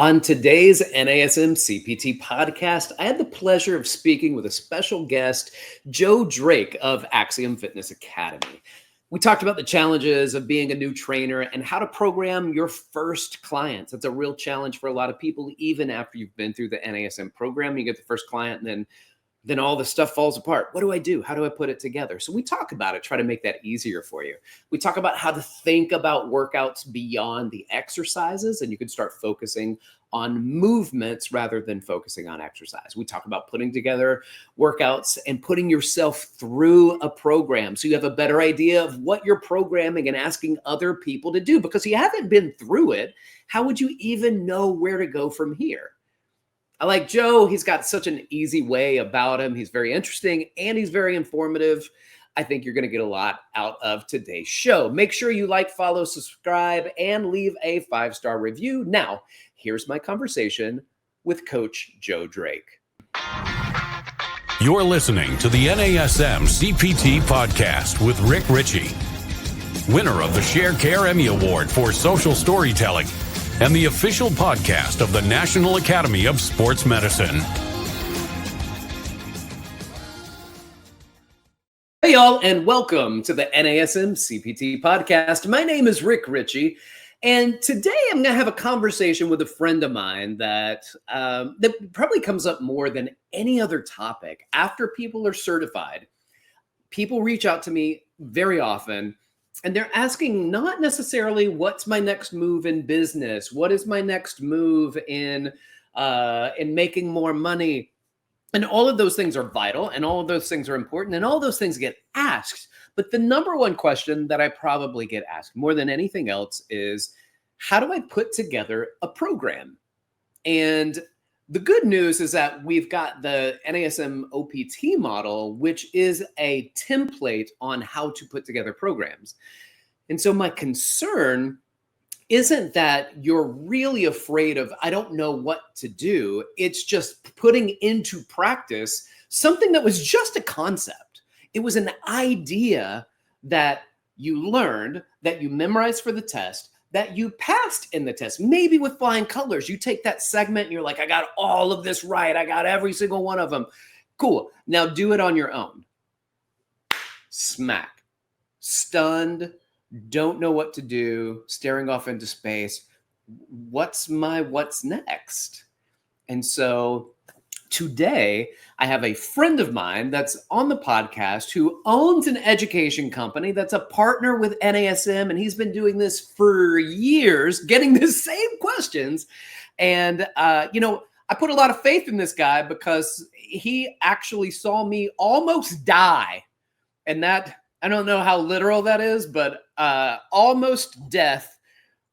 On today's NASM CPT podcast, I had the pleasure of speaking with a special guest, Joe Drake of Axiom Fitness Academy. We talked about the challenges of being a new trainer and how to program your first clients. It's a real challenge for a lot of people, even after you've been through the NASM program. You get the first client and then all the stuff falls apart. What do I do? How do I put it together? So we talk about it, try to make that easier for you. We talk about how to think about workouts beyond the exercises, and you can start focusing on movements rather than focusing on exercise. We talk about putting together workouts and putting yourself through a program so you have a better idea of what you're programming and asking other people to do, because you haven't been through it. How would you even know where to go from here? I like Joe. He's got such an easy way about him. He's very interesting and he's very informative. I think you're going to get a lot out of today's show. Make sure you like, follow, subscribe, and leave a 5-star review. Now, here's my conversation with Coach Joe Drake. You're listening to the NASM CPT Podcast with Richey, winner of the Sharecare Emmy Award for Social Storytelling and the official podcast of the National Academy of Sports Medicine. Hey, y'all, and welcome to the NASM CPT Podcast. My name is Richey, and today I'm going to have a conversation with a friend of mine that probably comes up more than any other topic. After people are certified, people reach out to me very often, and they're asking not necessarily what's my next move in business, what is my next move in making more money. And all of those things are vital, and all of those things are important, and all those things get asked. But the number one question that I probably get asked more than anything else is, how do I put together a program? And the good news is that we've got the NASM OPT model, which is a template on how to put together programs. And so my concern isn't that you're really afraid of, I don't know what to do. It's just putting into practice something that was just a concept. It was an idea that you learned, that you memorized for the test, that you passed in the test, maybe with flying colors. You take that segment and you're like, I got all of this right. I got every single one of them. Cool. Now do it on your own. Smack. Stunned. Don't know what to do. Staring off into space. What's next? And so today, I have a friend of mine that's on the podcast who owns an education company that's a partner with NASM, and he's been doing this for years, getting the same questions. And, I put a lot of faith in this guy because he actually saw me almost die. And that, I don't know how literal that is, but almost death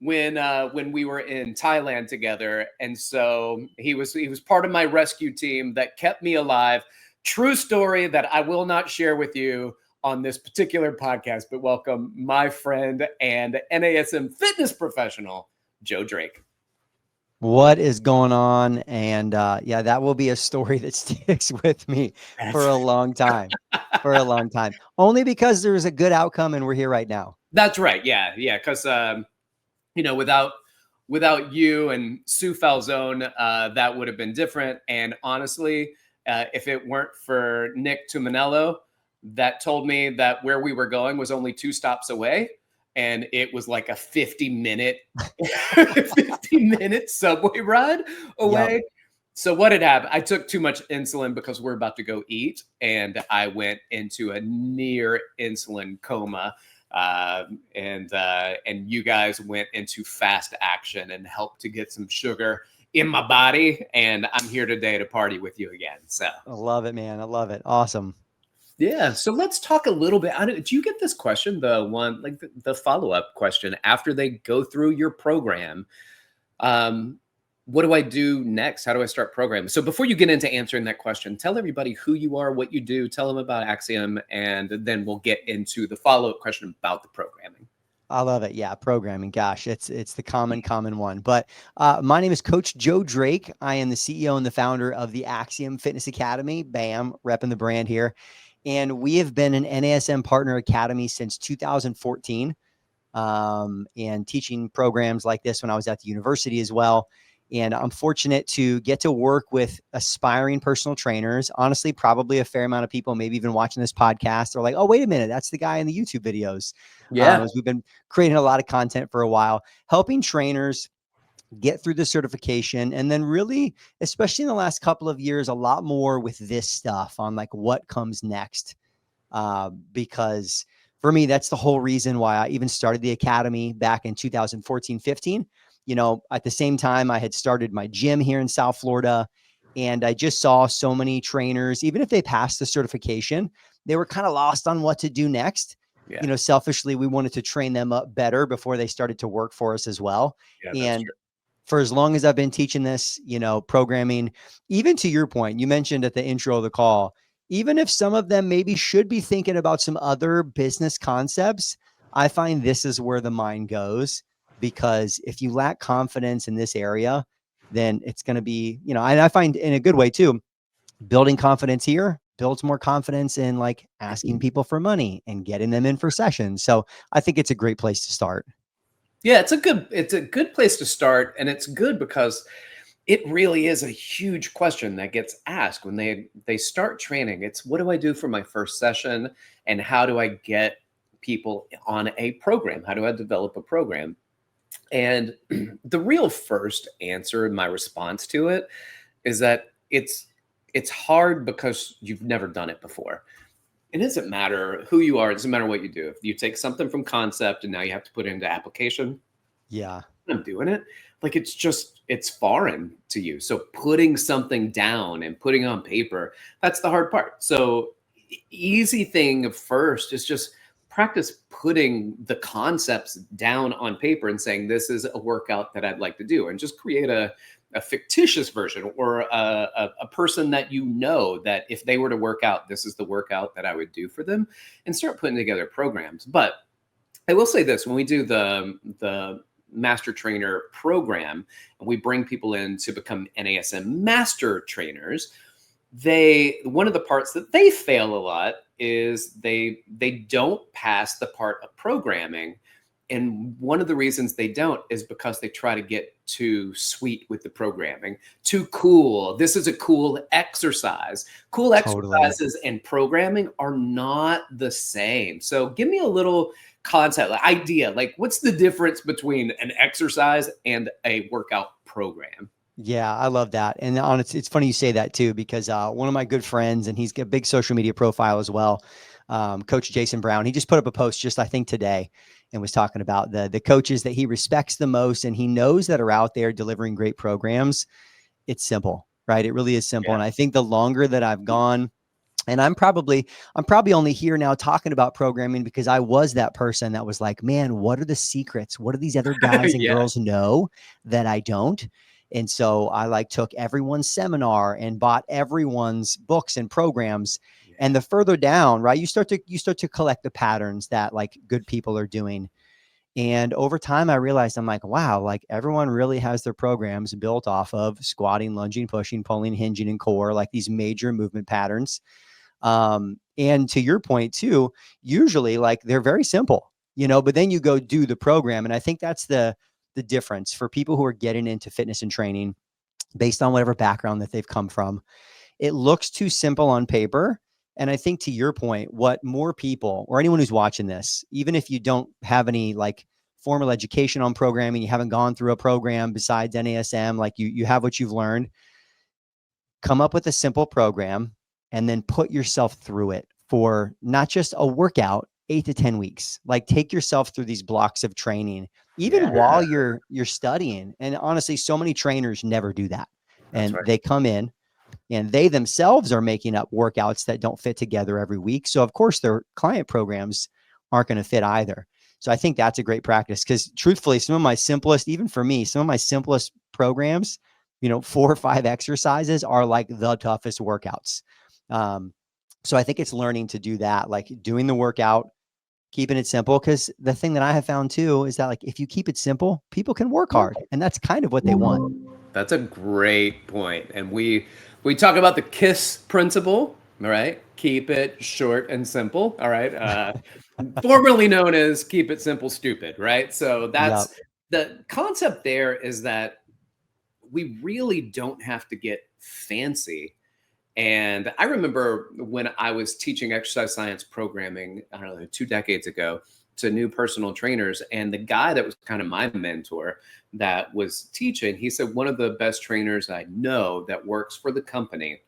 when we were in Thailand together. And so he was part of my rescue team that kept me alive. True story that I will not share with you on this particular podcast, but welcome my friend and NASM fitness professional, Joe Drake. What is going on? And that will be a story that sticks with me for a long time, only because there's a good outcome and we're here right now. That's right. Yeah. Because, without you and Sue Falzone, that would have been different. And honestly, if it weren't for Nick Tuminello, that told me that where we were going was only 2 stops away. And it was like a 50-minute subway ride away. Yep. So what had happened, I took too much insulin because we're about to go eat. And I went into a near insulin coma. And you guys went into fast action and helped to get some sugar in my body. And I'm here today to party with you again. So I love it, man. I love it. Awesome. Yeah. So let's talk a little bit. Do you get this question? The one, like the follow-up question after they go through your program, what do I do next? How do I start programming? So before you get into answering that question, tell everybody who you are, what you do, tell them about Axiom, and then we'll get into the follow-up question about the programming. I love it. Yeah. Programming. Gosh, it's the common one. But my name is Coach Joe Drake. I am the CEO and the founder of the Axiom Fitness Academy. Bam, repping the brand here. And we have been an NASM Partner Academy since 2014 and teaching programs like this when I was at the university as well. And I'm fortunate to get to work with aspiring personal trainers. Honestly, probably a fair amount of people, maybe even watching this podcast, are like, oh, wait a minute, that's the guy in the YouTube videos. Yeah. As we've been creating a lot of content for a while, helping trainers get through the certification. And then really, especially in the last couple of years, a lot more with this stuff on like what comes next. Because for me, that's the whole reason why I even started the Academy back in 2014, 15. At the same time, I had started my gym here in South Florida, and I just saw so many trainers, even if they passed the certification, they were kind of lost on what to do next. Yeah. Selfishly, we wanted to train them up better before they started to work for us as well. Yeah, that's And true. for as long as I've been teaching this, programming, even to your point, you mentioned at the intro of the call, even if some of them maybe should be thinking about some other business concepts, I find this is where the mind goes, because if you lack confidence in this area, then it's going to be, and I find in a good way too, building confidence here builds more confidence in like asking people for money and getting them in for sessions. So I think it's a great place to start. Yeah, it's a good place to start, and it's good because it really is a huge question that gets asked when they start training. It's, what do I do for my first session, and how do I get people on a program? How do I develop a program? And the real first answer in my response to it is that it's hard because you've never done it before. It doesn't matter who you are. It doesn't matter what you do. If you take something from concept and now you have to put it into application, Yeah. I'm doing it. Like, it's foreign to you. So putting something down and putting it on paper, that's the hard part. So easy thing first is just practice putting the concepts down on paper and saying, this is a workout that I'd like to do, and just create a fictitious version, or a person that that if they were to work out, this is the workout that I would do for them, and start putting together programs. But I will say this, when we do the master trainer program and we bring people in to become NASM master trainers, one of the parts that they fail a lot is they don't pass the part of programming. And one of the reasons they don't is because they try to get too sweet with the programming, too cool. This is a cool exercise. Cool Totally. exercises and programming are not the same. So give me a little concept, idea, like what's the difference between an exercise and a workout program? Yeah, I love that. And it's funny you say that too, because one of my good friends, and he's got a big social media profile as well, Coach Jason Brown, he just put up a post just, I think, today, and was talking about the coaches that he respects the most and he knows that are out there delivering great programs. It's simple, right? It really is simple. Yeah. And I think the longer that I've gone, and I'm probably only here now talking about programming because I was that person that was like, man, what are the secrets? What do these other guys and Yeah. girls know that I don't? And so I took everyone's seminar and bought everyone's books and programs. Yeah. And the further down, right, you start to collect the patterns that like good people are doing. And over time, I realized, I'm like, wow, like everyone really has their programs built off of squatting, lunging, pushing, pulling, hinging, and core, like these major movement patterns. And to your point too, usually like they're very simple, but then you go do the program. And I think that's the difference for people who are getting into fitness and training based on whatever background that they've come from. It looks too simple on paper. And I think to your point, what more people, or anyone who's watching this, even if you don't have any like formal education on programming, you haven't gone through a program besides NASM, like you have what you've learned, come up with a simple program and then put yourself through it for not just a workout, 8 to 10 weeks. Like take yourself through these blocks of training, even while you're studying. And honestly, so many trainers never do that. And they come in and they themselves are making up workouts that don't fit together every week. So of course their client programs aren't going to fit either. So I think that's a great practice, because truthfully, some of my simplest, even for me, some of my simplest programs, 4 or 5 exercises are like the toughest workouts. So I think it's learning to do that, like doing the workout, keeping it simple. Because the thing that I have found too is that like if you keep it simple, people can work hard, and that's kind of what they want. That's a great point. And we talk about the KISS principle, all right? Keep it short and simple, all right? Formerly known as keep it simple, stupid, right? So that's the concept there, is that we really don't have to get fancy. And I remember when I was teaching exercise science programming, I don't know, 2 decades ago, to new personal trainers. And the guy that was kind of my mentor that was teaching, he said, one of the best trainers I know that works for the company,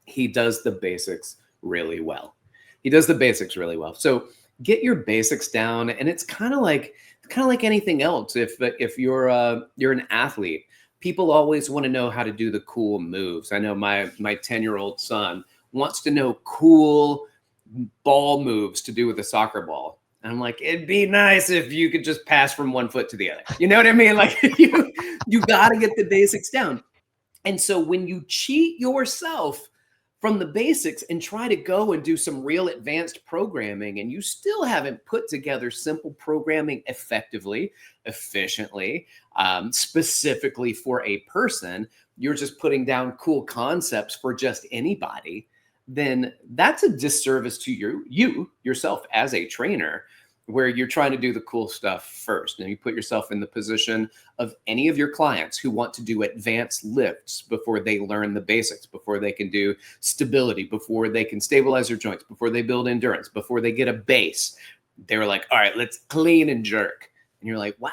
he does the basics really well. He does the basics really well. So get your basics down. And it's kind of like anything else. If you're an athlete, people always want to know how to do the cool moves. I know my 10-year-old son wants to know cool ball moves to do with a soccer ball. And I'm like, it'd be nice if you could just pass from one foot to the other. You know what I mean? Like you got to get the basics down. And so when you cheat yourself from the basics and try to go and do some real advanced programming, and you still haven't put together simple programming effectively, efficiently, specifically for a person, you're just putting down cool concepts for just anybody, then that's a disservice to yourself as a trainer, where you're trying to do the cool stuff first. And you put yourself in the position of any of your clients who want to do advanced lifts before they learn the basics, before they can do stability, before they can stabilize their joints, before they build endurance, before they get a base. They're like, all right, let's clean and jerk. And you're like, wow,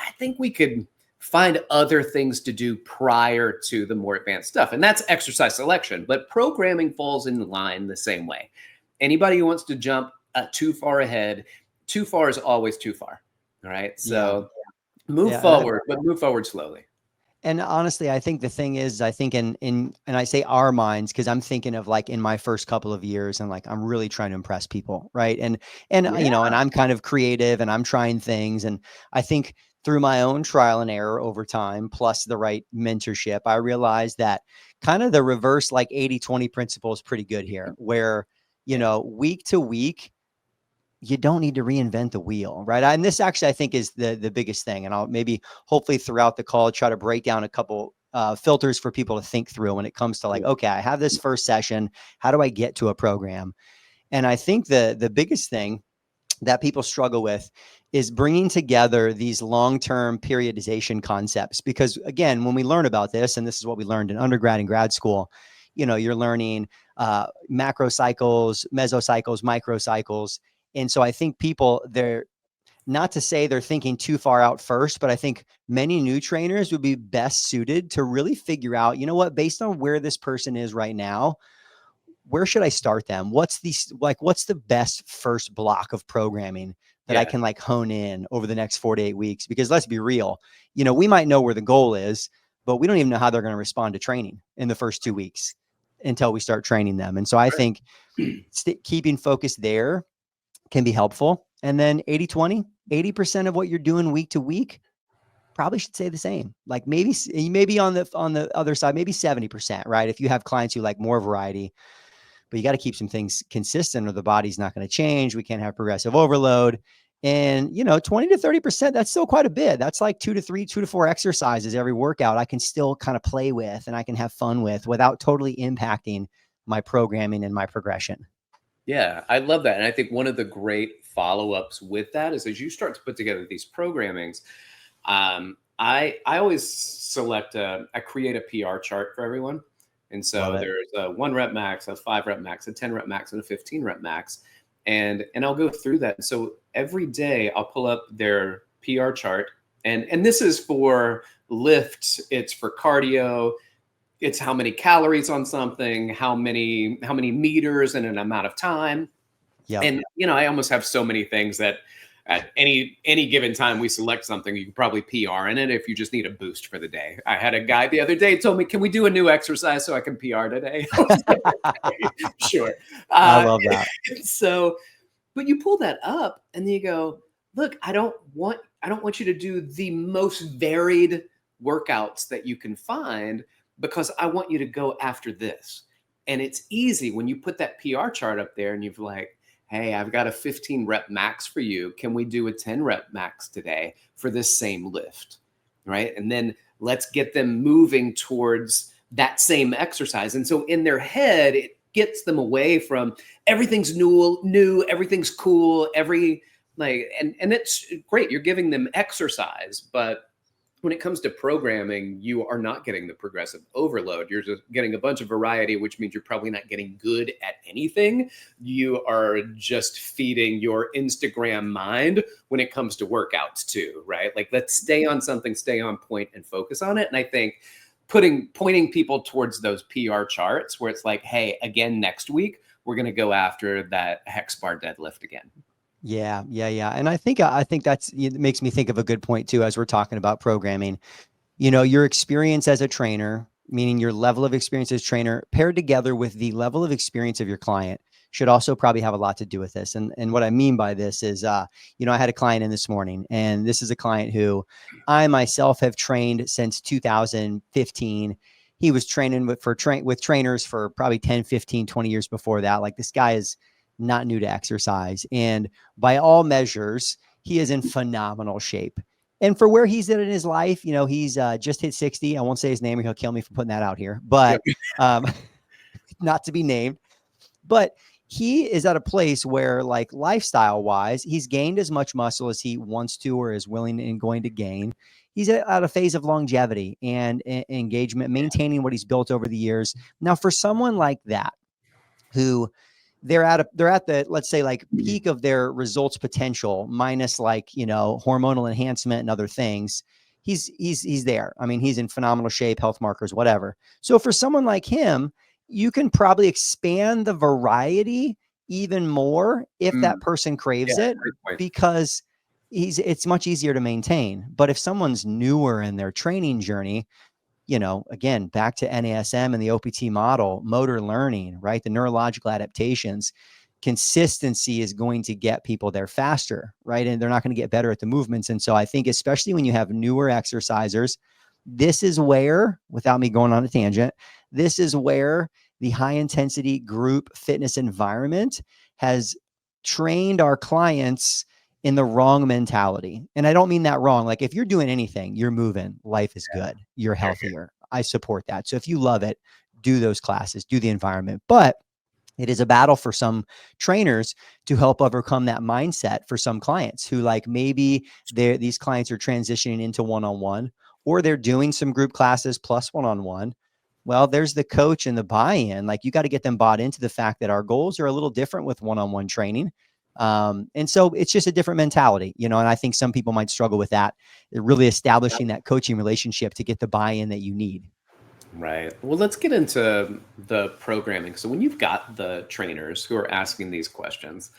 I think we could find other things to do prior to the more advanced stuff. And that's exercise selection. But programming falls in line the same way. Anybody who wants to jump too far ahead, too far is always too far. All right. So move forward, but move forward slowly. And honestly, I think the thing is, I think and I say our minds, because I'm thinking of like in my first couple of years, and like I'm really trying to impress people, right? And you know, and I'm kind of creative and I'm trying things, and I think through my own trial and error over time, plus the right mentorship, I realized that kind of the reverse, like 80-20 principle is pretty good here, where, you know, week to week, you don't need to reinvent the wheel, right? And this actually, I think, is the biggest thing. And I'll maybe hopefully throughout the call, try to break down a couple filters for people to think through when it comes to like, okay, I have this first session. How do I get to a program? And I think the biggest thing that people struggle with is bringing together these long-term periodization concepts. Because again, when we learn about this, and this is what we learned in undergrad and grad school, you know, you're learning macro cycles, mesocycles, microcycles. And so I think people, they're not to say they're thinking too far out first, but I think many new trainers would be best suited to really figure out, you know what, based on where this person is right now, where should I start them? What's the best first block of programming that I can like hone in over the next 4 to 8 weeks? Because let's be real, you know, we might know where the goal is, but we don't even know how they're going to respond to training in the first 2 weeks until we start training them. And so I think keeping focus there can be helpful. And then 80-20, 80% of what you're doing week to week probably should stay the same. Like maybe on the other side, maybe 70%, right? If you have clients who like more variety, but you got to keep some things consistent or the body's not going to change. We can't have progressive overload. And, you know, 20 to 30%, that's still quite a bit. That's like 2 to 4 exercises every workout I can still kind of play with and I can have fun with without totally impacting my programming and my progression. Yeah, I love that. And I think one of the great follow-ups with that is as you start to put together these programmings, I always select I create a PR chart for everyone. And so there's a 1 rep max, a 5 rep max, a 10 rep max, and a 15 rep max. And I'll go through that. So every day I'll pull up their PR chart. And this is for lifts, it's for cardio, it's how many calories on something, how many meters in an amount of time. Yeah. And you know, I almost have so many things that at any given time we select something, you can probably PR in it if you just need a boost for the day. I had a guy the other day told me, can we do a new exercise so I can PR today? Sure. I love that. So, but you pull that up and then you go, look, I don't want you to do the most varied workouts that you can find because I want you to go after this. And it's easy when you put that PR chart up there and you're like, hey, I've got a 15 rep max for you. Can we do a 10 rep max today for this same lift? Right. And then let's get them moving towards that same exercise. And so in their head, it gets them away from everything's new, everything's cool, and it's great. You're giving them exercise, but when it comes to programming, you are not getting the progressive overload. You're just getting a bunch of variety, which means you're probably not getting good at anything. You are just feeding your Instagram mind when it comes to workouts too, right? Like, let's stay on something, stay on point and focus on it. And I think pointing people towards those PR charts where it's like, hey, again, next week, we're going to go after that hex bar deadlift again. Yeah. And I think that's, it makes me think of a good point too, as we're talking about programming. Your experience as a trainer, meaning your level of experience as a trainer paired together with the level of experience of your client should also probably have a lot to do with this. And what I mean by this is, I had a client in this morning, and this is a client who I myself have trained since 2015. He was training with trainers for probably 10, 15, 20 years before that. Like, this guy is not new to exercise. And by all measures, he is in phenomenal shape. And for where he's at in his life, he's just hit 60. I won't say his name or he'll kill me for putting that out here, but not to be named. But he is at a place where, like, lifestyle wise, he's gained as much muscle as he wants to or is willing and going to gain. He's at a phase of longevity and engagement, maintaining what he's built over the years. Now, for someone like that, who they're at the, let's say, like, peak of their results potential, minus, like, hormonal enhancement and other things, he's there. I mean, he's in phenomenal shape, health markers, whatever. So for someone like him, you can probably expand the variety even more if that person craves it, because it's much easier to maintain. But if someone's newer in their training journey, again, back to NASM and the OPT model, motor learning, right? The neurological adaptations, consistency is going to get people there faster, right? And they're not going to get better at the movements. And so I think, especially when you have newer exercisers, this is where, without me going on a tangent, this is where the high intensity group fitness environment has trained our clients in the wrong mentality. And I don't mean that wrong. Like, if you're doing anything, you're moving, life is good, you're healthier. I support that. So if you love it, do those classes, do the environment. But it is a battle for some trainers to help overcome that mindset for some clients who, like, maybe these clients are transitioning into one-on-one, or they're doing some group classes plus one-on-one. Well, there's the coach and the buy-in. Like, you got to get them bought into the fact that our goals are a little different with one-on-one training. And so it's just a different mentality, and I think some people might struggle with that, really establishing that coaching relationship to get the buy-in that you need. Right. Well, let's get into the programming. So when you've got the trainers who are asking these questions,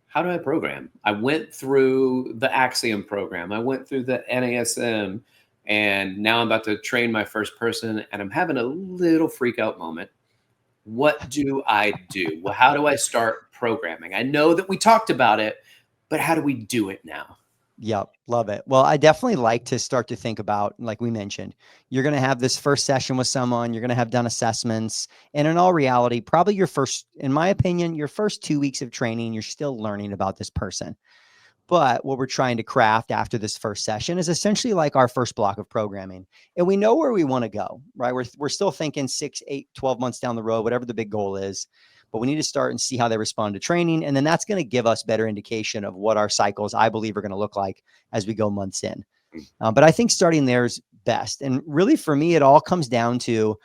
how do I program? I went through the Axiom program. I went through the NASM, and now I'm about to train my first person, and I'm having a little freak out moment. What do I do? Well, how do I start programming? I know that we talked about it, but how do we do it now? Yep. Love it. Well, I definitely like to start to think about, like we mentioned, you're going to have this first session with someone, you're going to have done assessments. And in all reality, probably in my opinion, your first 2 weeks of training, you're still learning about this person. But what we're trying to craft after this first session is essentially like our first block of programming. And we know where we want to go, right? We're still thinking 6, 8, 12 months down the road, whatever the big goal is. But we need to start and see how they respond to training. And then that's going to give us better indication of what our cycles, I believe, are going to look like as we go months in. But I think starting there is best. And really, for me, it all comes down to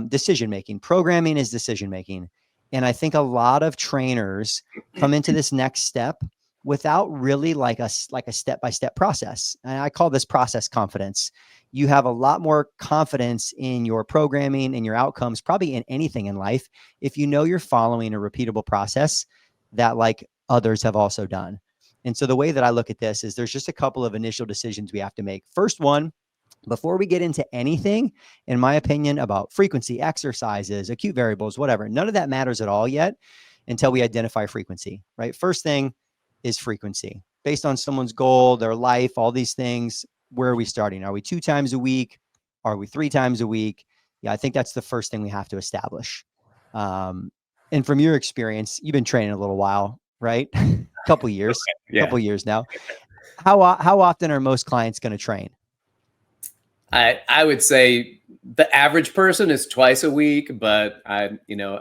decision-making. Programming is decision-making. And I think a lot of trainers come into this next step without really like a step-by-step process. And I call this process confidence. You have a lot more confidence in your programming and your outcomes, probably in anything in life, if you know you're following a repeatable process that, like, others have also done. And so the way that I look at this is there's just a couple of initial decisions we have to make. First one, before we get into anything, in my opinion, about frequency, exercises, acute variables, whatever, none of that matters at all yet until we identify frequency, right? First thing is frequency. Based on someone's goal, their life, all these things, where are we starting? Are we 2 times a week? Are we 3 times a week? Yeah, I think that's the first thing we have to establish. And from your experience, you've been training a little while, right? couple years now. How often are most clients going to train? I would say the average person is twice a week, but I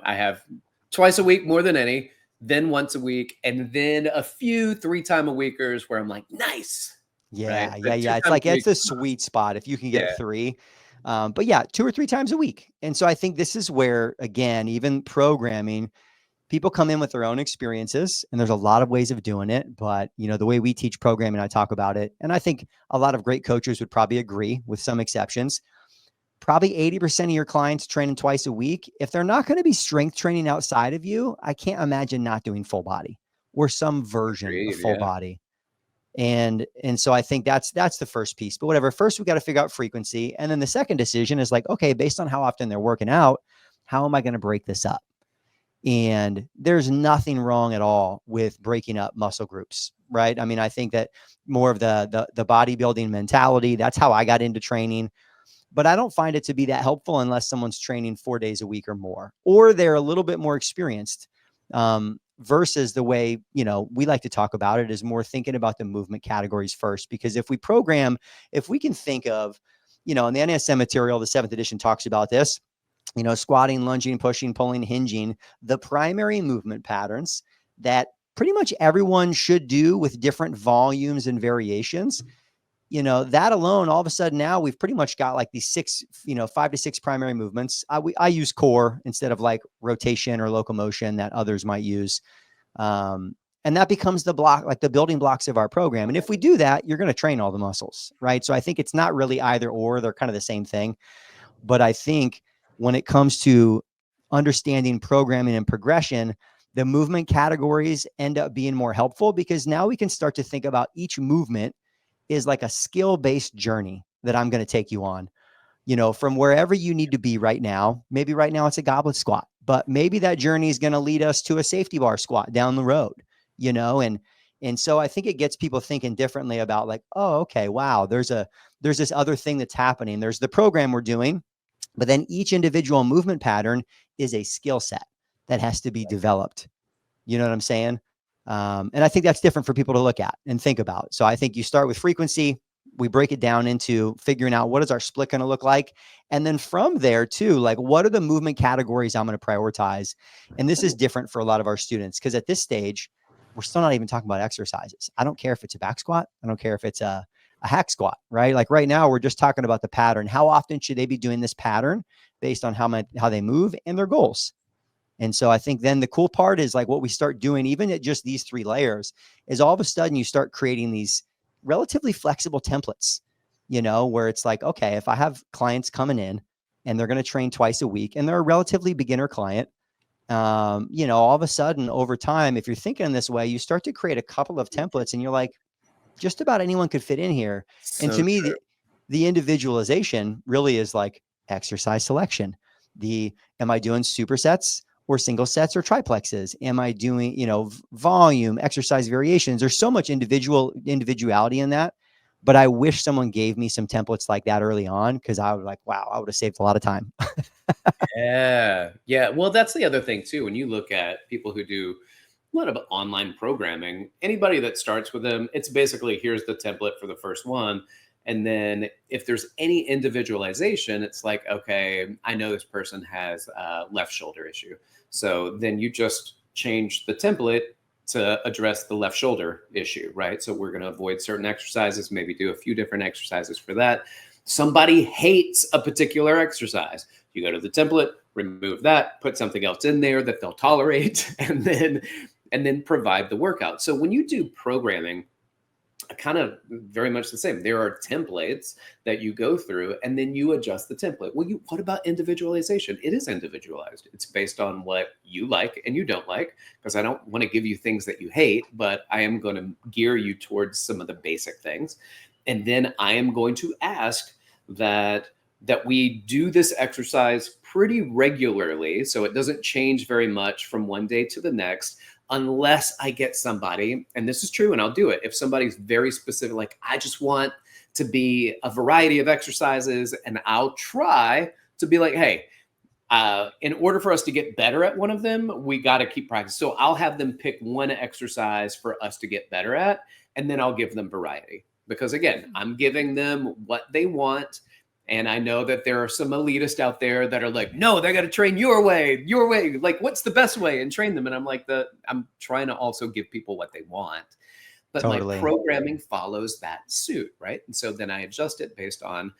have twice a week more than any, then once a week, and then a few 3-time-a-weekers where I'm like, nice. 3 times a week. Yeah, right? yeah, But two yeah. It's times like a week it's a is not. sweet spot if you can get Yeah, 3. But yeah, 2 or 3 times a week. And so I think this is where, again, even programming, people come in with their own experiences, and there's a lot of ways of doing it. But the way we teach programming, I talk about it, and I think a lot of great coaches would probably agree, with some exceptions. Probably 80% of your clients training twice a week. If they're not going to be strength training outside of you, I can't imagine not doing full body or some version of agreed. full Yeah, body. And so I think that's the first piece. But whatever, first we got to figure out frequency. And then the second decision is like, okay, based on how often they're working out, how am I going to break this up? And there's nothing wrong at all with breaking up muscle groups, right? I mean, I think that more of the bodybuilding mentality, that's how I got into training. But I don't find it to be that helpful unless someone's training 4 days a week or more, or they're a little bit more experienced. Versus the way, we like to talk about it is more thinking about the movement categories first. Because if we can think of, in the NASM material, the 7th edition talks about this, squatting, lunging, pushing, pulling, hinging, the primary movement patterns that pretty much everyone should do with different volumes and variations. That alone, all of a sudden now we've pretty much got like these 6, 5 to 6 primary movements. I use core instead of like rotation or locomotion that others might use. And that becomes the block, like the building blocks of our program. And if we do that, you're going to train all the muscles, right? So I think it's not really either or, they're kind of the same thing. But I think when it comes to understanding programming and progression, the movement categories end up being more helpful, because now we can start to think about each movement is like a skill-based journey that I'm going to take you on, from wherever you need to be right now. Maybe right now it's a goblet squat, but maybe that journey is going to lead us to a safety bar squat down the road, and so I think it gets people thinking differently about like, oh, okay, wow, there's this other thing that's happening. There's the program we're doing, but then each individual movement pattern is a skill set that has to be developed. You know what I'm saying? And I think that's different for people to look at and think about. So I think you start with frequency. We break it down into figuring out what is our split going to look like. And then from there too, like what are the movement categories I'm going to prioritize? And this is different for a lot of our students, because at this stage, we're still not even talking about exercises. I don't care if it's a back squat. I don't care if it's a hack squat, right? Like right now, we're just talking about the pattern. How often should they be doing this pattern based on how they move and their goals? And so I think then the cool part is like what we start doing, even at just these 3 layers, is all of a sudden you start creating these relatively flexible templates, where it's like, okay, if I have clients coming in and they're going to train twice a week and they're a relatively beginner client, all of a sudden over time, if you're thinking in this way, you start to create a couple of templates and you're like, just about anyone could fit in here. And so to me, true. the individualization really is like exercise selection. Am I doing supersets or single sets or triplexes? Am I doing, volume, exercise variations? There's so much individuality in that. But I wish someone gave me some templates like that early on, because I was like, wow, I would have saved a lot of time. Yeah, yeah. Well, that's the other thing too. When you look at people who do a lot of online programming, anybody that starts with them, it's basically here's the template for the first one. And then if there's any individualization, it's like, okay, I know this person has a left shoulder issue. So then you just change the template to address the left shoulder issue, right? So we're going to avoid certain exercises, maybe do a few different exercises for that. Somebody hates a particular exercise. You go to the template, remove that, put something else in there that they'll tolerate, and then provide the workout. So when you do programming, kind of very much the same. There are templates that you go through and then you adjust the template. Well, what about individualization? It is individualized. It's based on what you like and you don't like, because I don't want to give you things that you hate, but I am going to gear you towards some of the basic things. And then I am going to ask that we do this exercise pretty regularly, so it doesn't change very much from one day to the next, unless I get somebody, and this is true, and I'll do it, if somebody's very specific, like I just want to be a variety of exercises, and I'll try to be like, hey, in order for us to get better at one of them, we got to keep practice. So I'll have them pick one exercise for us to get better at, and then I'll give them variety. Because again, I'm giving them what they want. And I know that there are some elitists out there that are like, no, they got to train your way. Like, what's the best way? And train them. And I'm like, I'm trying to also give people what they want. but my Totally. programming follows that suit, right? And so then I adjust it based on,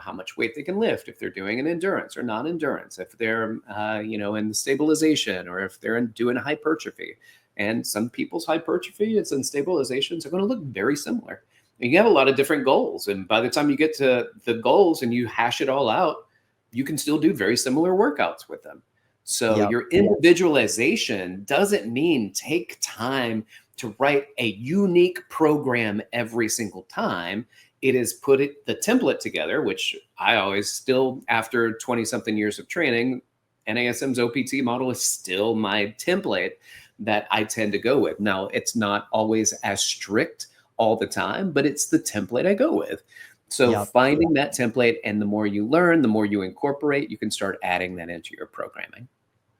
how much weight they can lift, if they're doing an endurance or non-endurance, if they're, in stabilization, or if they're doing hypertrophy. And some people's hypertrophy and stabilizations are going to look very similar. And you have a lot of different goals. And by the time you get to the goals and you hash it all out, you can still do very similar workouts with them. So Yep. your individualization doesn't mean take time to write a unique program every single time. It is the template together, which I always still, after 20 something years of training, NASM's OPT model is still my template that I tend to go with. Now, it's not always as strict all the time, but it's the template I go with. So Yep. finding that template, and the more you learn, the more you incorporate, you can start adding that into your programming.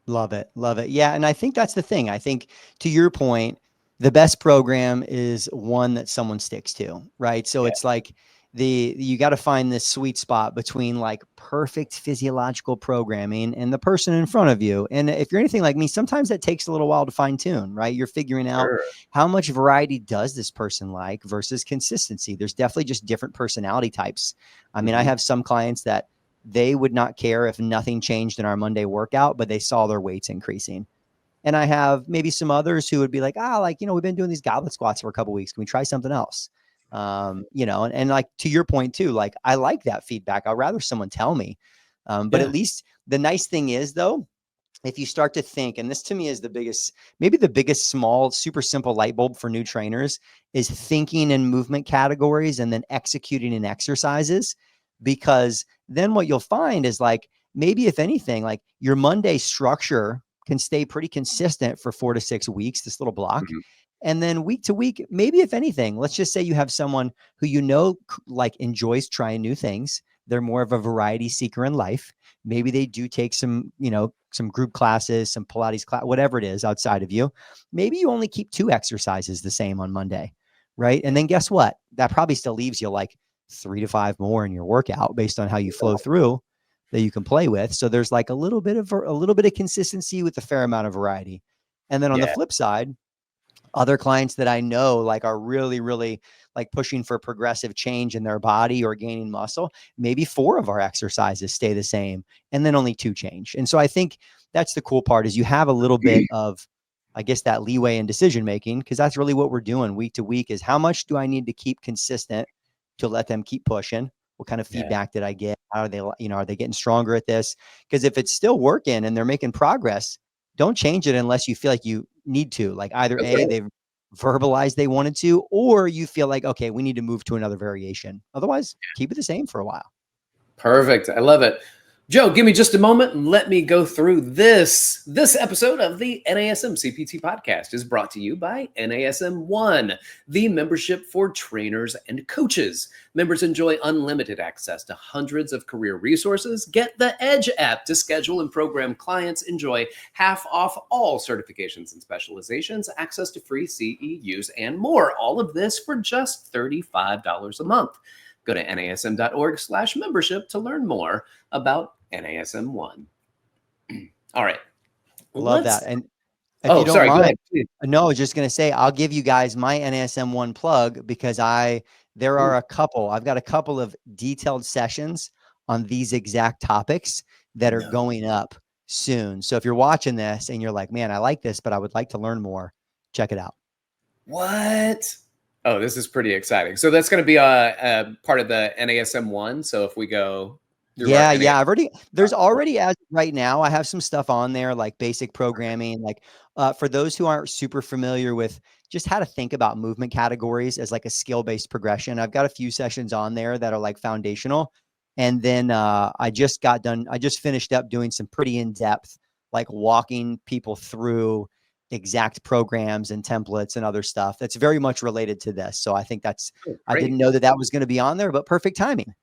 Love it. Love it. Yeah. And I think that's the thing. I think, to your point, the best program is one that someone sticks to, right? So Yeah. it's like you got to find this sweet spot between like perfect physiological programming and the person in front of you. And if you're anything like me, sometimes that takes a little while to fine tune, right? You're figuring out Sure. how much variety does this person like versus consistency. There's definitely just different personality types. I mean, I have some clients that they would not care if nothing changed in our Monday workout, but they saw their weights increasing. And I have maybe some others who would be like, we've been doing these goblet squats for a couple of weeks. Can we try something else? And like, to your point too, like, I like that feedback. I'd rather someone tell me. But at least the nice thing is, though, if you start to think, and this to me is maybe the biggest small, super simple light bulb for new trainers, is thinking in movement categories and then executing in exercises. Because then what you'll find is, like, maybe if anything, like, your Monday structure can stay pretty consistent for 4 to 6 weeks, this little block. And then week to week, maybe if anything, let's just say you have someone who, like, enjoys trying new things. They're more of a variety seeker in life. Maybe they do take some group classes, some Pilates class, whatever it is outside of you. Maybe you only keep 2 exercises the same on Monday, right? And then guess what? That probably still leaves you like 3 to 5 more in your workout based on how you flow through that you can play with. So there's like a little bit of consistency with a fair amount of variety. And then on the flip side, other clients that I know, like, are really, really like pushing for progressive change in their body or gaining muscle, maybe 4 of our exercises stay the same and then only 2 change. And so I think that's the cool part, is you have a little bit of, I guess, that leeway in decision making, because that's really what we're doing week to week, is how much do I need to keep consistent to let them keep pushing? What kind of feedback did I get? How are they, are they getting stronger at this? Because if it's still working and they're making progress, don't change it unless you feel like you need to. Like, either A, they've verbalized they wanted to, or you feel like, okay, we need to move to another variation. Otherwise, keep it the same for a while. Perfect. I love it. Joe, give me just a moment and let me go through this. This episode of the NASM CPT Podcast is brought to you by NASM One, the membership for trainers and coaches. Members enjoy unlimited access to hundreds of career resources. Get the Edge app to schedule and program clients. Enjoy half off all certifications and specializations, access to free CEUs, and more. All of this for just $35 a month. Go to nasm.org/membership to learn more about NASM One. All right. Love that. And if Oh, you don't sorry. Go mind, ahead, please. no, I was just going to say, I'll give you guys my NASM One plug, because I've got a couple of detailed sessions on these exact topics that are going up soon. So if you're watching this and you're like, man, I like this, but I would like to learn more, check it out. What? Oh, this is pretty exciting. So that's going to be a part of the NASM One. So if we go through there's already, as right now, I have some stuff on there, like basic programming, like for those who aren't super familiar with just how to think about movement categories as like a skill-based progression. I've got a few sessions on there that are like foundational. And then I just finished up doing some pretty in-depth, like walking people through exact programs and templates and other stuff that's very much related to this. So I think I didn't know that was going to be on there, but perfect timing.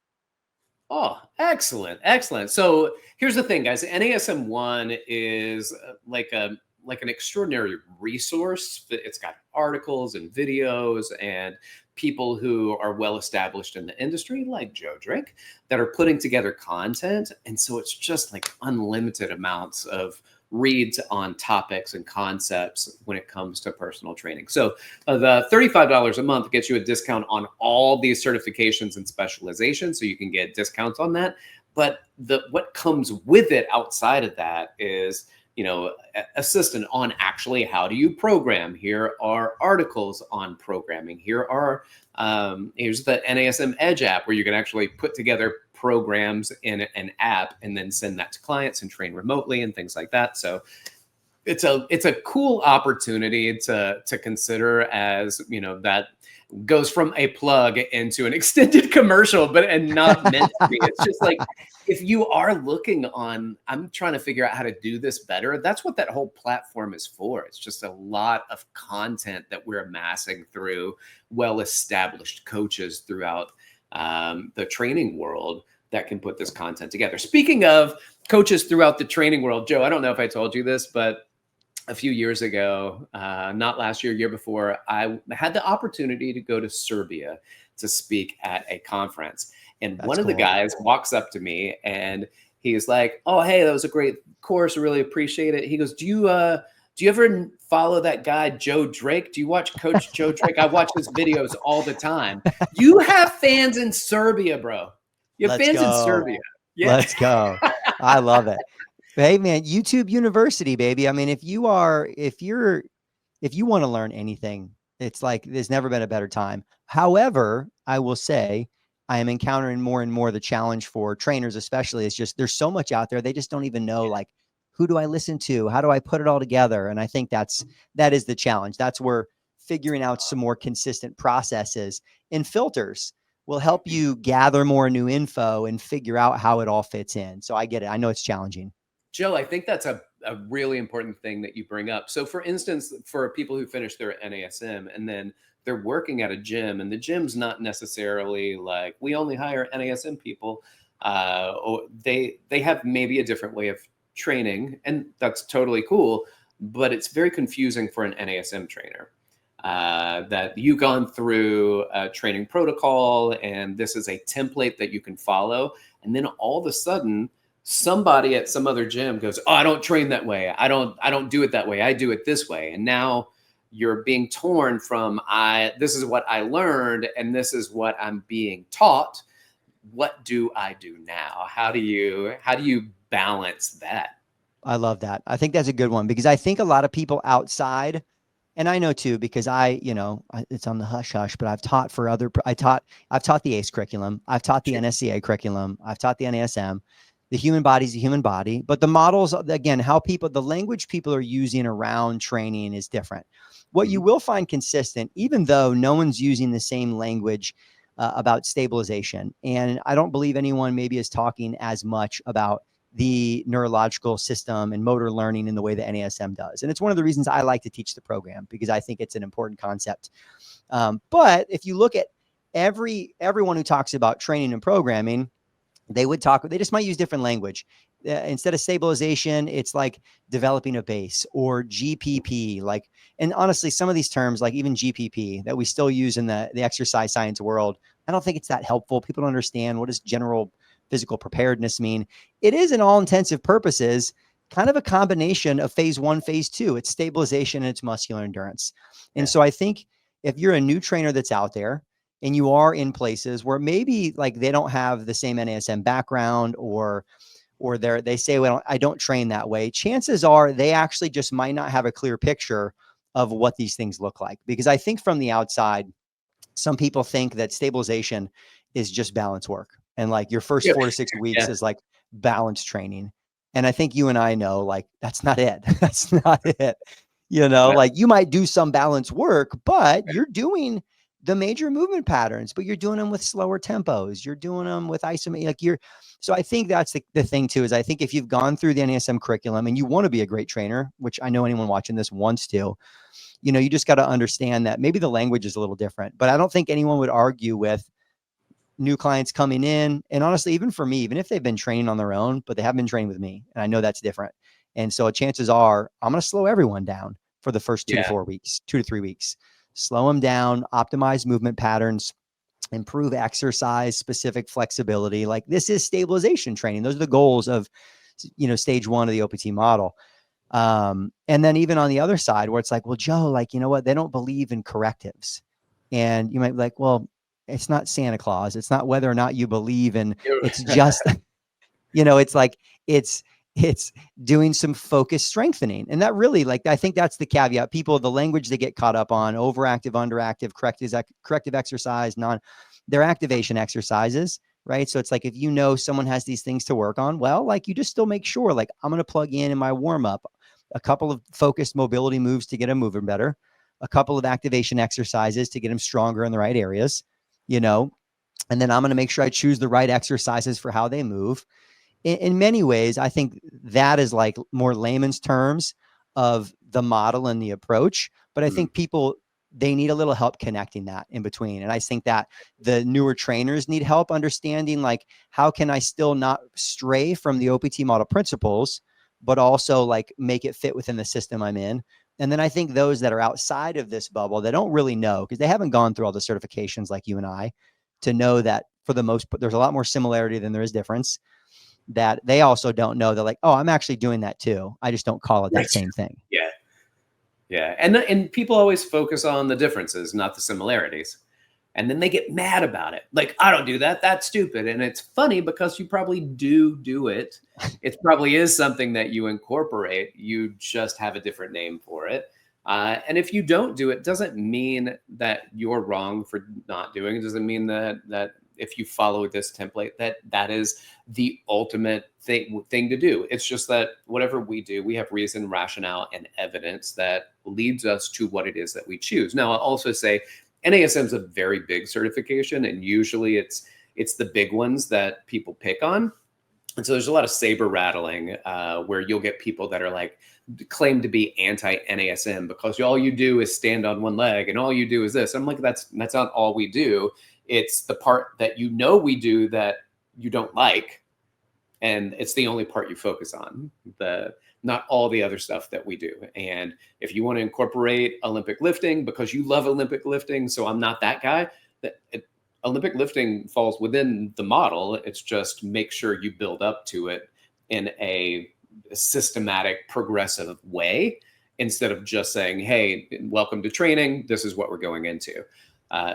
Oh, excellent. Excellent. So here's the thing, guys. NASM One is like an extraordinary resource. It's got articles and videos and people who are well established in the industry, like Joe Drake, that are putting together content. And so it's just like unlimited amounts of reads on topics and concepts when it comes to personal training. So the $35 a month gets you a discount on all these certifications and specializations, so you can get discounts on that. But what comes with it outside of that is, assistant on actually how do you program. Here are articles on programming. Here's the NASM Edge app, where you can actually put together programs in an app and then send that to clients and train remotely and things like that. So it's a cool opportunity to consider, as that goes from a plug into an extended commercial, and not meant to be. It's just like, if you are looking on, I'm trying to figure out how to do this better, that's what that whole platform is for. It's just a lot of content that we're amassing through well-established coaches throughout the training world that can put this content together. Speaking of coaches throughout the training world, Joe, I don't know if I told you this, but a few years ago, not last year, year before, I had the opportunity to go to Serbia to speak at a conference. And one of the guys walks up to me and he's like, "Oh, hey, that was a great course. I really appreciate it." He goes, Do you ever follow that guy, Joe Drake? Do you watch Coach Joe Drake? I watch his videos all the time. You have fans in Serbia, bro. You have fans in Serbia. Yeah. Let's go. I love it. Hey man, YouTube University, baby. I mean, if you want to learn anything, it's like, there's never been a better time. However, I will say I am encountering more and more the challenge for trainers, especially, is just, there's so much out there. They just don't even know, like, who do I listen to? How do I put it all together? And I think that is the challenge. That's where figuring out some more consistent processes and filters will help you gather more new info and figure out how it all fits in. So I get it. I know it's challenging. Joe, I think that's a really important thing that you bring up. So for instance, for people who finish their NASM and then they're working at a gym, and the gym's not necessarily like, we only hire NASM people, or they have maybe a different way of training, and that's totally cool, but it's very confusing for an NASM trainer. That you've gone through a training protocol and this is a template that you can follow. And then all of a sudden, somebody at some other gym goes, "Oh, I don't train that way. I don't do it that way. I do it this way." And now you're being torn from, this is what I learned and this is what I'm being taught. What do I do now? How do you balance that? I love that. I think that's a good one, because I think a lot of people outside, and I know too, because it's on the hush hush, but I've taught the ACE curriculum. I've taught the NSCA curriculum. I've taught the NASM. The human body is the human body, but the models, again, the language people are using around training is different. What you will find consistent, even though no one's using the same language about stabilization, and I don't believe anyone maybe is talking as much about the neurological system and motor learning in the way that NASM does. And it's one of the reasons I like to teach the program, because I think it's an important concept. But if you look at everyone who talks about training and programming, they just might use different language. Instead of stabilization, it's like developing a base, or GPP. And honestly, some of these terms, like even GPP, that we still use in the exercise science world, I don't think it's that helpful. People don't understand, what does general physical preparedness mean? It is, in all intensive purposes, kind of a combination of phase 1, phase 2. It's stabilization and it's muscular endurance. And so I think if you're a new trainer that's out there and you are in places where maybe like they don't have the same NASM background, or they say, "Well, I don't train that way," chances are they actually just might not have a clear picture of what these things look like. Because I think from the outside, some people think that stabilization is just balance work. And like your first 4 to 6 weeks is like balance training. And I think you and I know, like, that's not it. That's not it. Like you might do some balance work, but you're doing the major movement patterns, but you're doing them with slower tempos. You're doing them with isometric. So I think that's the thing too, is I think if you've gone through the NASM curriculum and you want to be a great trainer, which I know anyone watching this wants to, you just got to understand that maybe the language is a little different. But I don't think anyone would argue with new clients coming in. And honestly, even for me, even if they've been training on their own, but they haven't been training with me, and I know that's different. And so chances are I'm going to slow everyone down for the first 2 to 3 weeks, slow them down, optimize movement patterns, improve exercise specific flexibility. Like, this is stabilization training. Those are the goals of, stage 1 of the OPT model. And then even on the other side where it's like, well, Joe, like, you know what? They don't believe in correctives. And you might be like, well, it's not Santa Claus. It's not whether or not you believe in, it's just, it's like, it's doing some focus strengthening. And that really, like, I think that's the caveat. People, the language they get caught up on: overactive, underactive, corrective exercise, their activation exercises, right? So it's like, if someone has these things to work on, well, like, you just still make sure, like, I'm going to plug in my warm up a couple of focused mobility moves to get them moving better, a couple of activation exercises to get them stronger in the right areas, and then I'm going to make sure I choose the right exercises for how they move. In many ways, I think that is like more layman's terms of the model and the approach. But I think people, they need a little help connecting that in between. And I think that the newer trainers need help understanding, like, how can I still not stray from the OPT model principles, but also like make it fit within the system I'm in. And then I think those that are outside of this bubble, they don't really know, because they haven't gone through all the certifications like you and I, to know that for the most part, there's a lot more similarity than there is difference. That they also don't know. They're like, oh, I'm actually doing that too. I just don't call it that same thing. Yeah. Yeah. And people always focus on the differences, not the similarities. And then they get mad about it. Like, I don't do that. That's stupid. And it's funny because you probably do it. It probably is something that you incorporate. You just have a different name for it. And if you don't do it, doesn't mean that you're wrong for not doing it. Doesn't mean that if you follow this template, that is the ultimate thing to do. It's just that whatever we do, we have reason, rationale, and evidence that leads us to what it is that we choose. Now, I'll also say NASM is a very big certification, and usually it's the big ones that people pick on. And so there's a lot of saber rattling where you'll get people that are like, claim to be anti-NASM because all you do is stand on one leg and all you do is this. I'm like, that's not all we do. It's the part that we do that you don't like, and it's the only part you focus on. Not all the other stuff that we do. And if you want to incorporate Olympic lifting because you love Olympic lifting, so I'm not that guy, Olympic lifting falls within the model. It's just make sure you build up to it in a systematic, progressive way, instead of just saying, hey, welcome to training. This is what we're going into.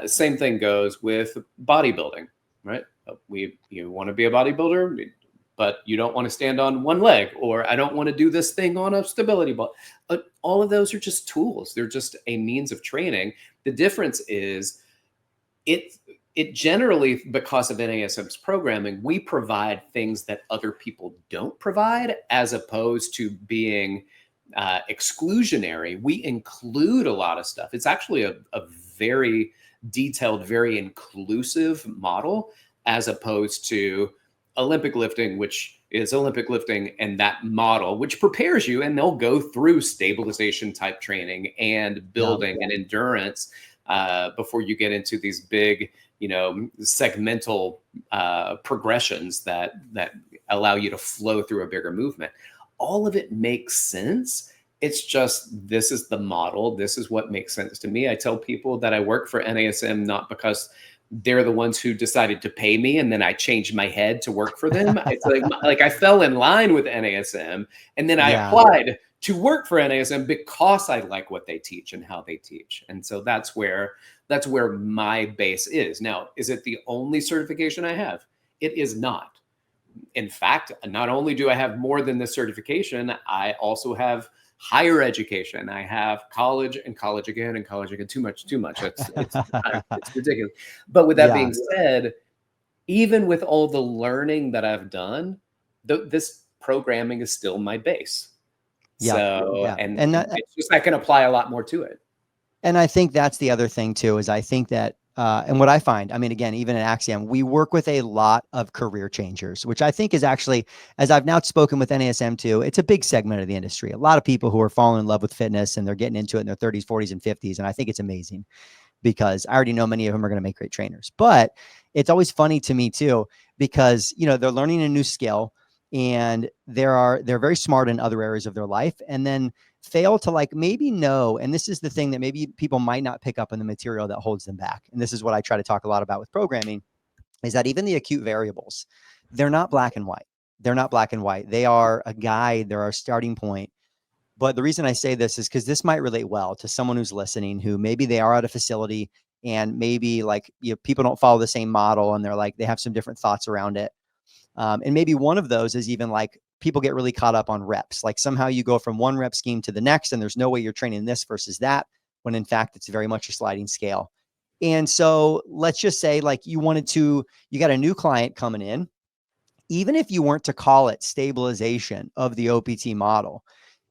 Same thing goes with bodybuilding, right? You want to be a bodybuilder, but you don't want to stand on one leg, or I don't want to do this thing on a stability ball. All of those are just tools. They're just a means of training. The difference is it generally, because of NASM's programming, we provide things that other people don't provide, as opposed to being exclusionary. We include a lot of stuff. It's actually a very detailed, very inclusive model, as opposed to Olympic lifting, which is Olympic lifting, and that model, which prepares you, and they'll go through stabilization type training and building and endurance before you get into these big, segmental progressions that allow you to flow through a bigger movement. All of it makes sense. It's just, this is the model. This is what makes sense to me. I tell people that I work for NASM not because they're the ones who decided to pay me and then I changed my head to work for them. It's like I fell in line with NASM and then I applied to work for NASM because I like what they teach and how they teach. And so that's where my base is. Now, is it the only certification I have? It is not. In fact, not only do I have more than this certification, I also have higher education. I have college and college again and college again. Too much. It's ridiculous. But with that being said, even with all the learning that I've done, this programming is still my base. And it's just, I can apply a lot more to it. And I think that's the other thing too, is I think that, and what I find, I mean, again, even at Axiom, we work with a lot of career changers, which I think is actually, as I've now spoken with NASM too, it's a big segment of the industry. A lot of people who are falling in love with fitness and they're getting into it in their 30s, 40s, and 50s. And I think it's amazing because I already know many of them are going to make great trainers. But it's always funny to me too, because, they're learning a new skill and they're very smart in other areas of their life, and then fail to maybe know. And this is the thing that maybe people might not pick up in the material that holds them back. And this is what I try to talk a lot about with programming, is that even the acute variables, they're not black and white. They're not black and white. They are a guide. They're our starting point. But the reason I say this is because this might relate well to someone who's listening, who maybe they are at a facility and maybe like, people don't follow the same model and they're like, they have some different thoughts around it. And maybe one of those is even like people get really caught up on reps. Like somehow you go from one rep scheme to the next, and there's no way you're training this versus that, when in fact, it's very much a sliding scale. And so let's just say like you got a new client coming in, even if you weren't to call it stabilization of the OPT model,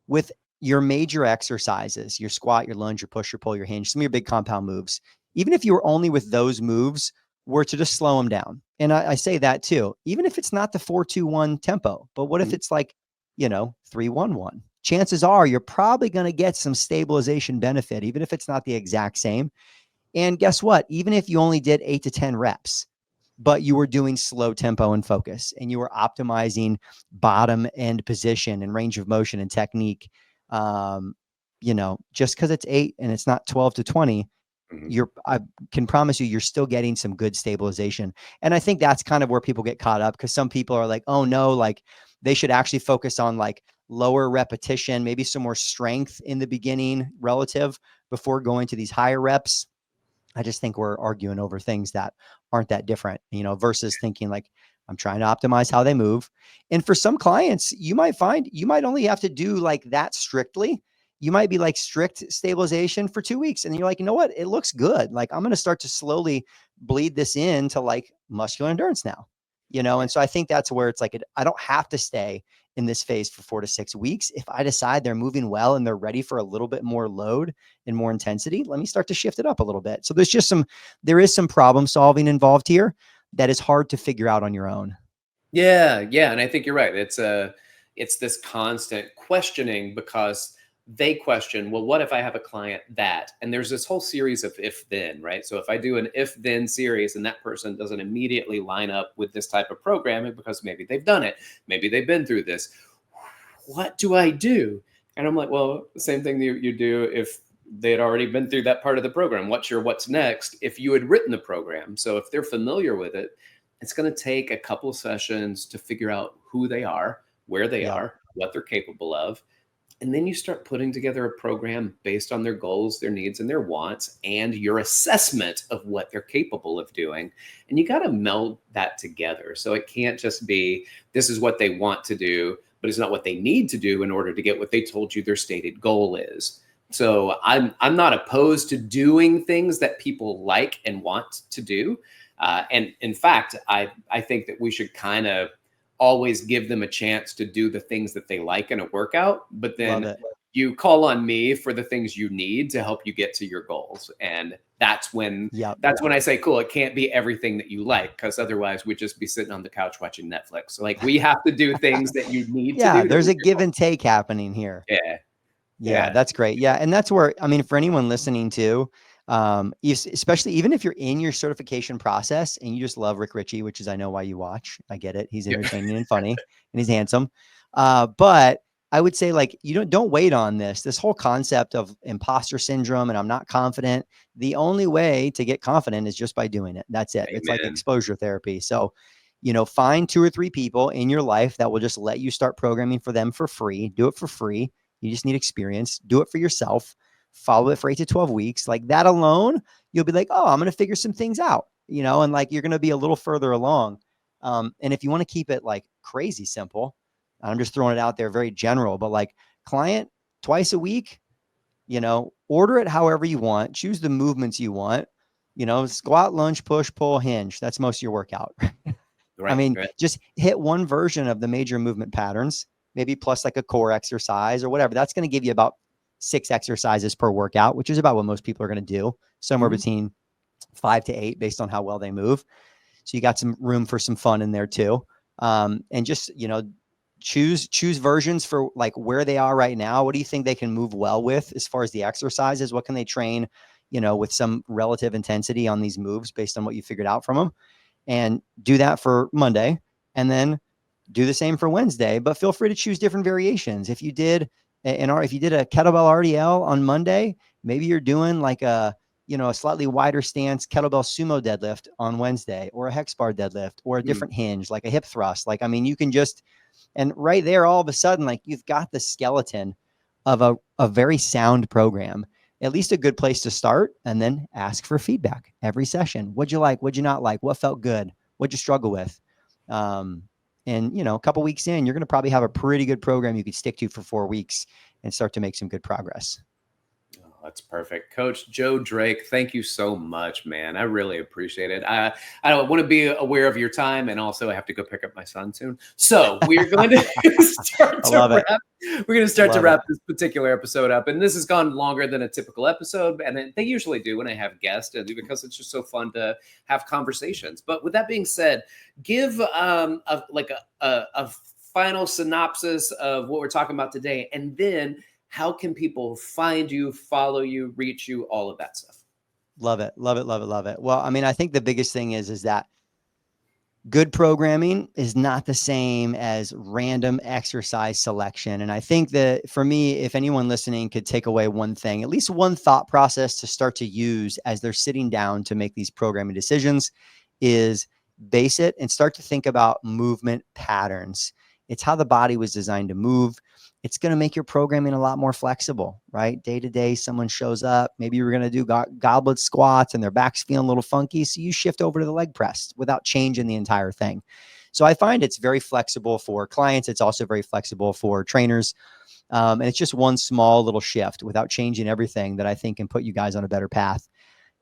with your major exercises, your squat, your lunge, your push, your pull, your hinge, some of your big compound moves, even if you were only with those moves, were to just slow them down. And I say that too, even if it's not the 4-2-1 tempo, but what if it's like, 3-1-1? Chances are you're probably going to get some stabilization benefit, even if it's not the exact same. And guess what? Even if you only did 8 to 10 reps, but you were doing slow tempo and focus, and you were optimizing bottom end position and range of motion and technique, just because it's 8 and it's not 12 to 20, I can promise you're still getting some good stabilization. And I think that's kind of where people get caught up, because some people are like, oh no, like they should actually focus on like lower repetition, maybe some more strength in the beginning relative before going to these higher reps. I just think we're arguing over things that aren't that different, versus thinking like, I'm trying to optimize how they move. And for some clients, you might find you might only have to do like that strictly. You might be like strict stabilization for 2 weeks. And you're like, you know what? It looks good. Like I'm going to start to slowly bleed this into like muscular endurance now, And so I think that's where it's like, I don't have to stay in this phase for 4 to 6 weeks. If I decide they're moving well and they're ready for a little bit more load and more intensity, let me start to shift it up a little bit. So there is some problem solving involved here that is hard to figure out on your own. Yeah. And I think you're right. It's this constant questioning, because they question, well, what if I have a client that, and there's this whole series of if then, right? So if I do an if then series and that person doesn't immediately line up with this type of programming because maybe they've done it, maybe they've been through this, what do I do? And I'm like, well, the same thing that you do if they had already been through that part of the program. What's next if you had written the program? So if they're familiar with it, it's going to take a couple of sessions to figure out who they are, where they are, what they're capable of. And then you start putting together a program based on their goals, their needs, and their wants, and your assessment of what they're capable of doing. And you got to meld that together. So it can't just be, this is what they want to do, but it's not what they need to do in order to get what they told you their stated goal is. So I'm not opposed to doing things that people like and want to do. And in fact, I think that we should kind of always give them a chance to do the things that they like in a workout, but then you call on me for the things you need to help you get to your goals. And that's when I say, cool, it can't be everything that you like, because otherwise we'd just be sitting on the couch watching Netflix. So like we have to do things that you need to do. There's a give and take happening here. Yeah, that's great. Yeah. And that's where, I mean, for anyone listening too, especially even if you're in your certification process and you just love Rick Richey, which is, I know why you watch. I get it. He's entertaining and funny and he's handsome. But I would say like, don't wait on this whole concept of imposter syndrome and I'm not confident. The only way to get confident is just by doing it. That's it. Amen. It's like exposure therapy. So, find 2 or 3 people in your life that will just let you start programming for them for free. Do it for free. You just need experience. Do it for yourself. Follow it for 8 to 12 weeks. Like that alone, you'll be like, oh, I'm going to figure some things out, and like, you're going to be a little further along. And if you want to keep it like crazy simple, I'm just throwing it out there, very general, but like client twice a week, order it however you want, choose the movements you want, squat, lunge, push, pull, hinge. That's most of your workout. Just hit one version of the major movement patterns, maybe plus like a core exercise or whatever. That's going to give you about 6 exercises per workout, which is about what most people are going to do, somewhere between 5 to 8 based on how well they move. So you got some room for some fun in there too. And just, choose versions for like where they are right now. What do you think they can move well with as far as the exercises? What can they train, with some relative intensity on these moves based on what you figured out from them, and do that for Monday, and then do the same for Wednesday, but feel free to choose different variations. If you did a kettlebell RDL on Monday, maybe you're doing like a slightly wider stance kettlebell sumo deadlift on Wednesday, or a hex bar deadlift, or a different hinge, like a hip thrust. Like, I mean, you can just, and right there, all of a sudden, like you've got the skeleton of a very sound program, at least a good place to start, and then ask for feedback every session. What'd you like? What'd you not like? What felt good? What'd you struggle with? And a couple weeks in, you're going to probably have a pretty good program you could stick to for 4 weeks and start to make some good progress. Oh, that's perfect. Coach Joe Drake, thank you so much, man. I really appreciate it. I want to be aware of your time, and also I have to go pick up my son soon. So we're going to start to wrap this particular episode up. And this has gone longer than a typical episode, and they usually do when I have guests, because it's just so fun to have conversations. But with that being said, give a final synopsis of what we're talking about today, and then how can people find you, follow you, reach you, all of that stuff? Love it. Love it. Love it. Love it. Well, I mean, I think the biggest thing is that good programming is not the same as random exercise selection. And I think that for me, if anyone listening could take away one thing, at least one thought process to start to use as they're sitting down to make these programming decisions, is base it and start to think about movement patterns. It's how the body was designed to move. It's going to make your programming a lot more flexible, right? Day to day, someone shows up. Maybe you're going to do goblet squats and their back's feeling a little funky. So you shift over to the leg press without changing the entire thing. So I find it's very flexible for clients. It's also very flexible for trainers. And it's just one small little shift without changing everything that I think can put you guys on a better path.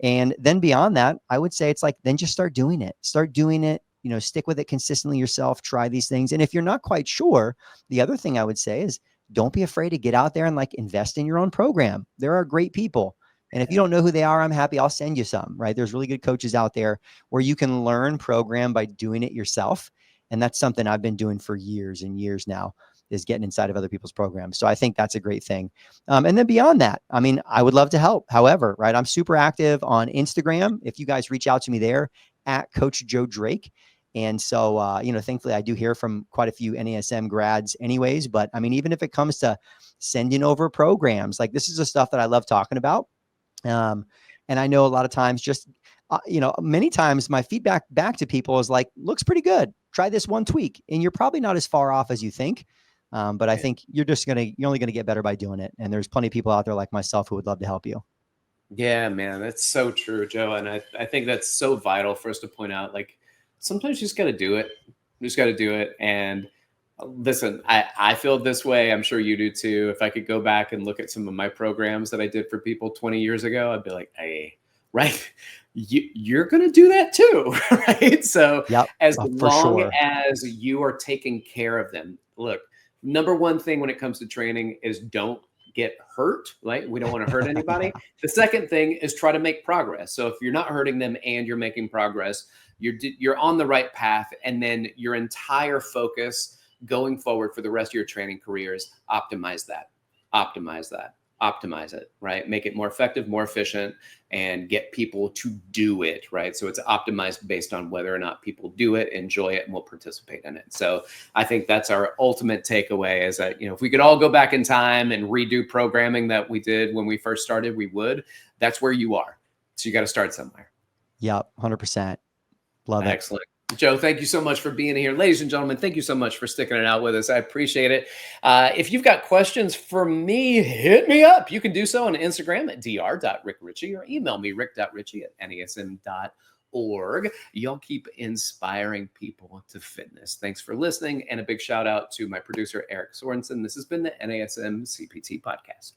And then beyond that, I would say it's like, then just start doing it. Start doing it. Stick with it consistently yourself, try these things. And if you're not quite sure, the other thing I would say is don't be afraid to get out there and invest in your own program. There are great people. And if you don't know who they are, I'm happy. I'll send you some, right? There's really good coaches out there where you can learn program by doing it yourself. And that's something I've been doing for years and years now, is getting inside of other people's programs. So I think that's a great thing. And then beyond that, I mean, I would love to help. However, right, I'm super active on Instagram. If you guys reach out to me there at Coach Joe Drake. And so, thankfully I do hear from quite a few NASM grads anyways, but I mean, even if it comes to sending over programs, this is the stuff that I love talking about. And I know a lot of times many times my feedback back to people is looks pretty good. Try this one tweak, and you're probably not as far off as you think. But I think you're only going to get better by doing it. And there's plenty of people out there like myself who would love to help you. Yeah, man, that's so true, Joe. And I think that's so vital for us to point out, sometimes you just got to do it. You just got to do it. And listen, I feel this way. I'm sure you do too. If I could go back and look at some of my programs that I did for people 20 years ago, I'd be like, hey, right, you're going to do that too, right? So as long as you are taking care of them, look, number one thing when it comes to training is don't get hurt, right? We don't want to hurt anybody. The second thing is try to make progress. So if you're not hurting them and you're making progress, you're on the right path. And then your entire focus going forward for the rest of your training career is optimize it, right? Make it more effective, more efficient, and get people to do it, right? So it's optimized based on whether or not people do it, enjoy it, and will participate in it. So I think that's our ultimate takeaway, is that, if we could all go back in time and redo programming that we did when we first started, we would. That's where you are. So you got to start somewhere. Yep, 100%. Love it. Excellent. Joe, thank you so much for being here. Ladies and gentlemen, thank you so much for sticking it out with us. I appreciate it. If you've got questions for me, hit me up. You can do so on Instagram at dr.rickrichey or email me rick.richey@nasm.org. Y'all keep inspiring people to fitness. Thanks for listening, and a big shout out to my producer, Eric Sorensen. This has been the NASM CPT Podcast.